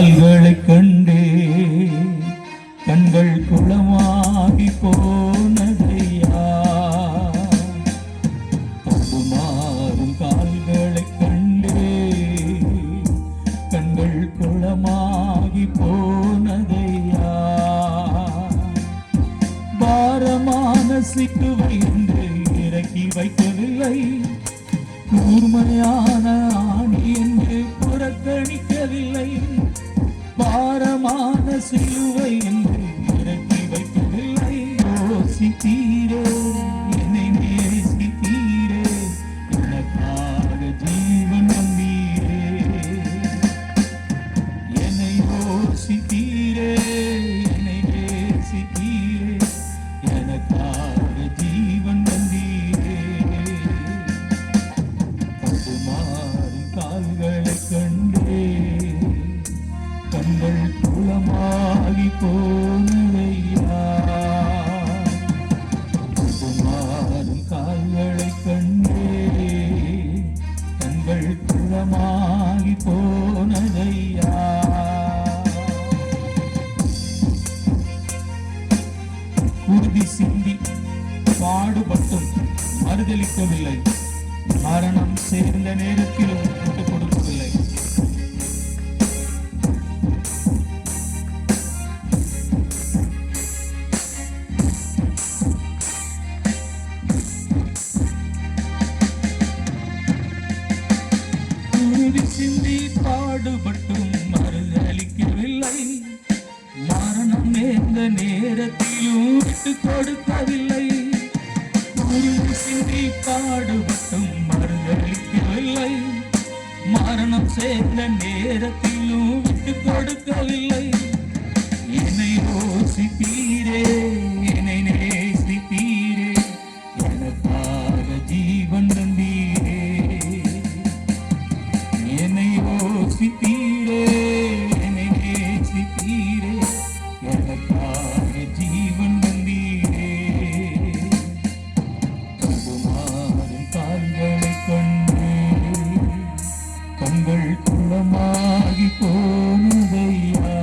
கால்களை கண்டே கண்கள் குளமாகி போனதையா, தடுமாறும் கால்களை கண்டே கண்கள் குளமாகி போனதையா, பாரமான சிக்குவை என்று இறக்கி வைக்கவில்லை, கூர்மையான ஆணி என்று புறக்கணிக்கவில்லை, பாரமான சிலுவை என்று இறக்கி வைக்கவில்லை. யோசித்தீரே, என்னை நேசித்தீரே, எனக்காக ஜீவன் வந்தீரே, என்னை யோசித்தீரே, என்னை நேசித்தீரே, எனக்காக ஜீவன் வந்தீரே, தடுமாறும் கால்களை கண்டே கண்கள் குளமாகி போனதையா, தடுமாறும் கால்களை கண்டே கண்கள் குளமாகி போனதையா. குருதி சிந்தி பாடுபட்டும் மறுதளிக்கவில்லை, மரணம் சேர்ந்த நேரத்திலும் விட்டுக் கொடுக்கவில்லை. குருதி சிந்தி பாடுபட்டும் மறுதளிக்கவில்லை, மரணம் நேர்ந்த நேரத்திலும் விட்டுக் கொடுக்கவில்லை. குருதி சிந்தி பாடுபட்டும் மறுதளிக்கவில்லை, மரணம் சேர்ந்த நேரத்திலும் விட்டுக் கொடுக்கவில்லை. என்னை யோசித்தீரே, என்னை நேசித்தீரே, எனக்காக ஜீவன் தந்தீரே, என்னை யோசித்தீரே, என்னை நேசித்தீரே, எனக்காக ஜீவன் வந்தீரே, தடுமாறும் கால்களை கண்டே கண்கள் குளமாகி போனதையா,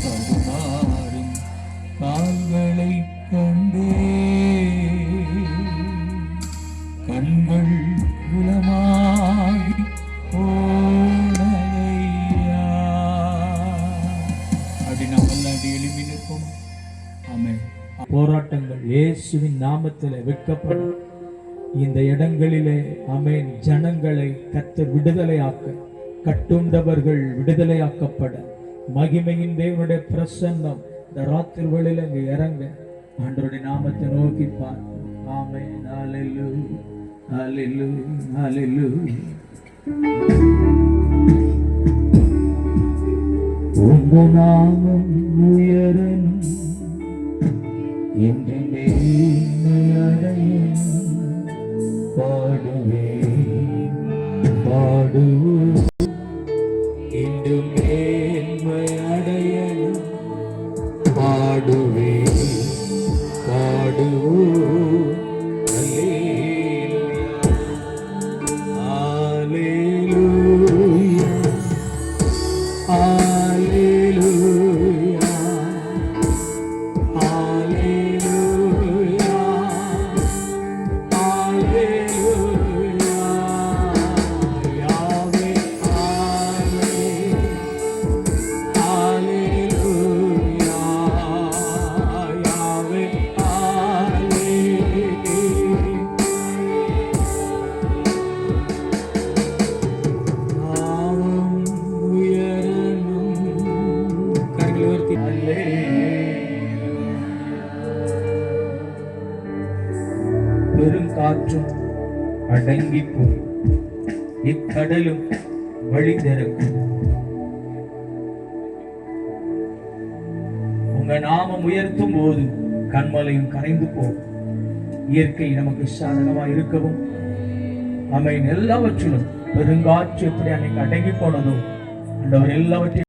தடுமாறும் கால்களை கண்டே கண்கள் குளமாகி போனதையா. அப்படி நம்ம எல்லாம் எழுப்பி நிற்போம். ஆமென். போராட்டங்கள் இயேசுவின் நாமத்தில் வெட்கப்படும் இந்த இடங்களிலே ஆமென். ஜனங்களை கர்த்தர் விடுதலையாக்க, கட்டுண்டவர்கள் விடுதலையாக்கப்பட, மகிமையின் தேவனுடைய பிரசன்னம் இந்த ராத்திரி வேளையில இங்க இறங்க ஆண்டவருடைய நாமத்தை நோக்கி பார்ப்போம். ஆமென். ஹல்லேலூயா, ஹல்லேலூயா, ஹல்லேலூயா. உங்க நாமம் உயரணும், என்று மேன்மையடையும், பாடுவேன் பாடுவோம், இன்று மேன்மையடையணும், பாடுவேன் பாடுவோம். ஹல்லேலூயா, ஹல்லேலூயா, ஹல்லேலூயா, ஹல்லேலூயா, யாவே ஹல்லேலூயா, யாவே பெருங்காற்றும் அடங்கி போய் இக்கடலும் வழி திறக்கும். உங்க நாமம் உயர்த்தும் போது கண்மலையும் கரைந்து போகும். இயற்கை நமக்கு சாதகமாக இருக்கவும் ஆமென். எல்லாவற்றிலும் பெருங்காற்று எப்படி அன்னைக்கு அடங்கி போனதோ, ஆண்டவர் எல்லாவற்றையும்